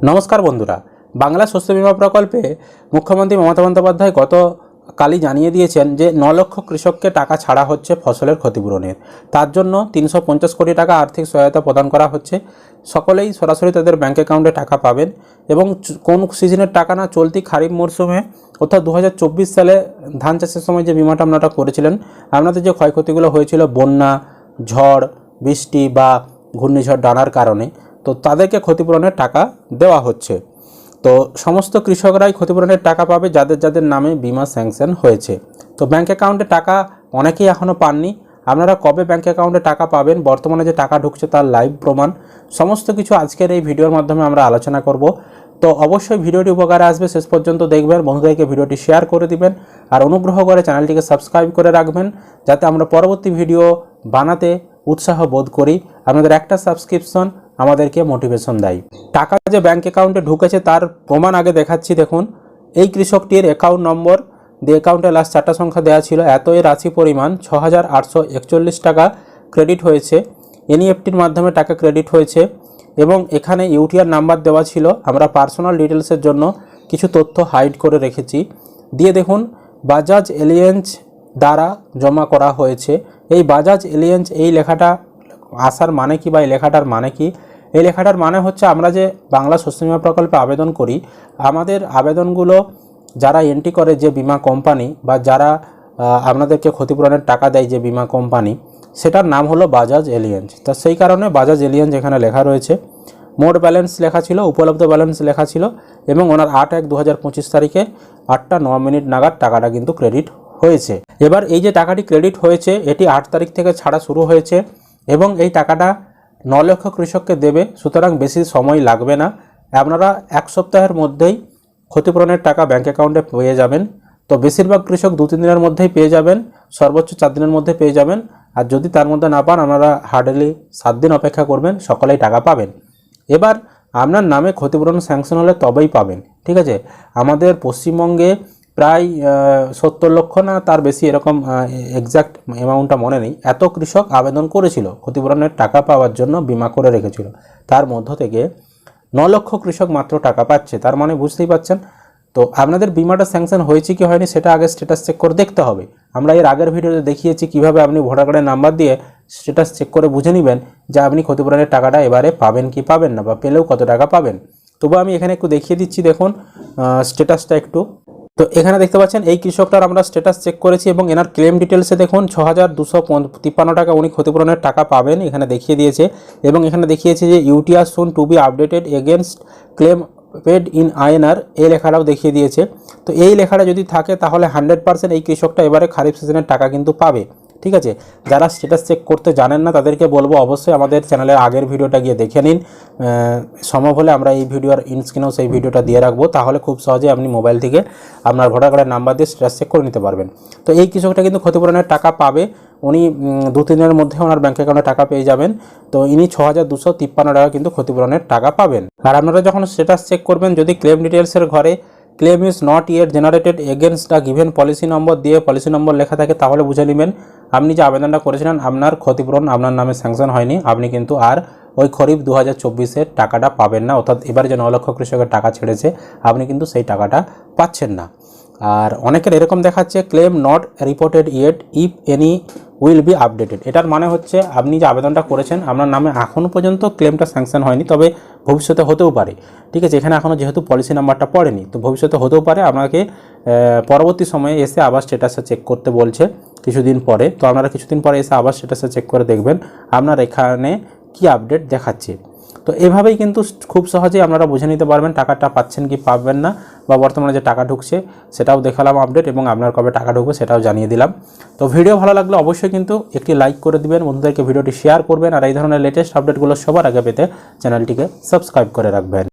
নমস্কার বন্ধুরা, বাংলা শস্য বিমা প্রকল্পে মুখ্যমন্ত্রী মমতা বন্দ্যোপাধ্যায় গতকালই জানিয়ে দিয়েছেন যে 9 লক্ষ কৃষককে টাকা ছাড়া হচ্ছে ফসলের ক্ষতিপূরণের। তার জন্য 350 কোটি টাকা আর্থিক সহায়তা প্রদান করা হচ্ছে। সকলেই সরাসরি তাদের ব্যাঙ্ক অ্যাকাউন্টে টাকা পাবেন এবং কোন সিজনের টাকা না, চলতি খারিফ মরশুমে অর্থাৎ 2024 সালে ধান চাষের সময় যে বিমাটা আপনারা করেছিলেন, আপনাদের যে ক্ষয়ক্ষতিগুলো হয়েছিল বন্যা, ঝড়, বৃষ্টি বা ঘূর্ণিঝড় ডানার কারণে, তো তাদেরকে ক্ষতিপূরণের টাকা দেওয়া হচ্ছে। তো সমস্ত কৃষকরাই ক্ষতিপূরণের টাকা পাবে যাদের যাদের নামে বিমা স্যাংশন হয়েছে। তো ব্যাঙ্ক অ্যাকাউন্টে টাকা অনেকেই এখনও পাননি। আপনারা কবে ব্যাঙ্ক অ্যাকাউন্টে টাকা পাবেন, বর্তমানে যে টাকা ঢুকছে তার লাইভ প্রমাণ, সমস্ত কিছু আজকের এই ভিডিওর মাধ্যমে আমরা আলোচনা করব। তো অবশ্যই ভিডিওটি উপকারে আসবে, শেষ পর্যন্ত দেখবেন, বন্ধুদেরকে ভিডিওটি শেয়ার করে দিবেন আর অনুগ্রহ করে চ্যানেলটিকে সাবস্ক্রাইব করে রাখবেন যাতে আমরা পরবর্তী ভিডিও বানাতে উৎসাহ বোধ করি। আপনাদের একটা সাবস্ক্রিপশন আমাদেরকে মোটিভেশন দেয়। টাকা যে ব্যাঙ্ক অ্যাকাউন্টে ঢুকেছে তার প্রমাণ আগে দেখাচ্ছি। দেখুন, এই কৃষকটির অ্যাকাউন্ট নম্বর দিয়ে অ্যাকাউন্টে লাস্ট 4টা সংখ্যা দেওয়া ছিল, এর রাশি পরিমাণ 6,841 টাকা ক্রেডিট হয়েছে। এনইএফটির মাধ্যমে টাকা ক্রেডিট হয়েছে এবং এখানে ইউটিআর নাম্বার দেওয়া ছিল। আমরা পার্সোনাল ডিটেলসের জন্য কিছু তথ্য হাইড করে রেখেছি। দিয়ে দেখুন, বাজাজ এলিয়েন্স দ্বারা জমা করা হয়েছে। এই বাজাজ এলিয়েন্স, এই লেখাটা আসার মানে কি বা এই লেখাটার মানে কি? এই লেখাটার মানে হচ্ছে, আমরা যে বাংলা শস্য বিমা প্রকল্পে আবেদন করি, আমাদের আবেদনগুলো যারা এন্ট্রি করে যে বিমা কোম্পানি বা যারা আপনাদেরকে ক্ষতিপূরণের টাকা দেয় যে বিমা কোম্পানি, সেটার নাম হলো বাজাজ এলিয়েন্স। তা সেই কারণে বাজাজ এলিয়েন্স এখানে লেখা রয়েছে। মোট ব্যালেন্স লেখা ছিল, উপলব্ধ ব্যালেন্স লেখা ছিল এবং ওনার 8/1/2025 তারিখে 8টা 9 মিনিট নাগাদ টাকাটা কিন্তু ক্রেডিট হয়েছে। এবার এই যে টাকাটি ক্রেডিট হয়েছে, এটি 8 তারিখ থেকে ছাড়া শুরু হয়েছে এবং এই টাকাটা 9 লক্ষ কৃষককে দেবে। সুতরাং বেশি সময় লাগবে না, আপনারা 1 সপ্তাহের মধ্যেই ক্ষতিপূরণের টাকা ব্যাঙ্ক অ্যাকাউন্টে পেয়ে যাবেন। তো বেশিরভাগ কৃষক 2-3 দিনের মধ্যেই পেয়ে যাবেন, সর্বোচ্চ 4 দিনের মধ্যে পেয়ে যাবেন। আর যদি তার মধ্যে না পান, আপনারা হার্ডলি 7 দিন অপেক্ষা করবেন, সকলেই টাকা পাবেন। এবার আপনার নামে ক্ষতিপূরণ স্যাংশন হলে তবেই পাবেন, ঠিক আছে? আমাদের পশ্চিমবঙ্গে প্রায় 70 লক্ষ না তার বেশি, এরকম এক্স্যাক্ট অ্যামাউন্টটা মনে নেই, এত কৃষক আবেদন করেছিল ক্ষতিপূরণের টাকা পাওয়ার জন্য, বিমা করে রেখেছিল। তার মধ্য থেকে 9 লক্ষ কৃষক মাত্র টাকা পাচ্ছে। তার মানে বুঝতেই পাচ্ছেন। তো আপনাদের বিমাটা স্যাংশন হয়েছে কি হয়নি সেটা আগে স্ট্যাটাস চেক করে দেখতে হবে। আমরা এর আগের ভিডিওতে দেখিয়েছি কিভাবে আপনি ভোটার কার্ডের নাম্বার দিয়ে স্ট্যাটাস চেক করে বুঝে নেবেন যে আপনি ক্ষতিপূরণের টাকাটা এবারে পাবেন কি পাবেন না, বা পেলেও কত টাকা পাবেন। তবু আমি এখানে একটু দেখিয়ে দিচ্ছি, দেখুন স্ট্যাটাসটা একটু। তো এখানে দেখতে পাচ্ছেন এই কৃষকটার আমরা স্ট্যাটাস চেক করেছি এবং এনার ক্লেম ডিটেলসে দেখুন 6,253 টাকা উনি ক্ষতিপূরণের টাকা পাবেন এখানে দেখিয়ে দিয়েছে। এবং এখানে দেখিয়েছে যে UTR soon to be updated against claim paid in INR, এই লেখাটাও দেখিয়ে দিয়েছে। তো এই লেখাটা যদি থাকে তাহলে 100% এই কৃষকটা এবারে খারিফ সিজনের টাকা কিন্তু পাবে, ঠিক আছে? যারা স্ট্যাটাস চেক করতে জানেন না তাদেরকে বলবো অবশ্যই আমাদের চ্যানেলের আগের ভিডিওটা গিয়ে দেখে নিন। সম্ভব হলে আমরা এই ভিডিওর স্ক্রিনেও সেই ভিডিওটা দিয়ে রাখবো, তাহলে খুব সহজে আপনি মোবাইল থেকে আপনার ভোটার কার্ডের নাম্বার দিয়ে স্ট্যাটাস চেক করে নিতে পারবেন। তো এই কৃষকটা কিন্তু ক্ষতিপূরণের টাকা পাবে, উনি 2-3 দিনের মধ্যে ওনার ব্যাঙ্ক অ্যাকাউন্টে টাকা পেয়ে যাবেন। তো ইনি 6,253 টাকা কিন্তু ক্ষতিপূরণের টাকা পাবেন। আর আপনারা যখন স্ট্যাটাস চেক করবেন, যদি ক্লেম ডিটেলসের ঘরে claim is not yet generated against the given policy number দিয়ে পলিসি নম্বর লেখা থাকে, তাহলে বুঝে নেবেন আপনি যে আবেদনটা করেছিলেন আপনার ক্ষতিপূরণ আপনার নামে স্যাংশন হয়নি, আপনি কিন্তু আর ওই খরিফ 2024-এর টাকাটা পাবেন না। অর্থাৎ এবার যে 9 লক্ষ কৃষকের টাকা ছেড়েছে আপনি কিন্তু সেই টাকাটা পাচ্ছেন না। আর অনেকের এরকম দেখাচ্ছে claim not reported yet if any will be updated. এটার মানে হচ্ছে আপনি যে আবেদনটা করেছেন আপনার নামে এখনও পর্যন্ত ক্লেমটা স্যাংশন হয়নি, তবে ভবিষ্যতে হতেও পারে, ঠিক আছে? এখানে এখনও যেহেতু পলিসি নাম্বারটা পড়েনি, তো ভবিষ্যতে হতেও পারে। আপনাকে পরবর্তী সময়ে এসে আবার স্ট্যাটাসে চেক করতে বলছে কিছুদিন পরে। তো আপনারা কিছুদিন পরে এসে আবার স্ট্যাটাসে চেক করে দেখবেন আপনার এখানে কি আপডেট দেখাচ্ছে। তো এভাবেই কিন্তু খুব সহজেই আপনারা বুঝে নিতে পারবেন টাকাটা পাচ্ছেন কি পাবেন না, বা বর্তমানে যে টাকা ঢুকছে সেটাও দেখালাম আপডেট, এবং আপনার কবে টাকা ঢুকবে সেটাও জানিয়ে দিলাম। তো ভিডিও ভালো লাগলে অবশ্যই কিন্তু একটি লাইক করে দিবেন, বন্ধুদেরকে ভিডিওটি শেয়ার করবেন, আর এই ধরনের লেটেস্ট আপডেটগুলো সবার আগে পেতে চ্যানেলটিকে সাবস্ক্রাইব করে রাখবেন।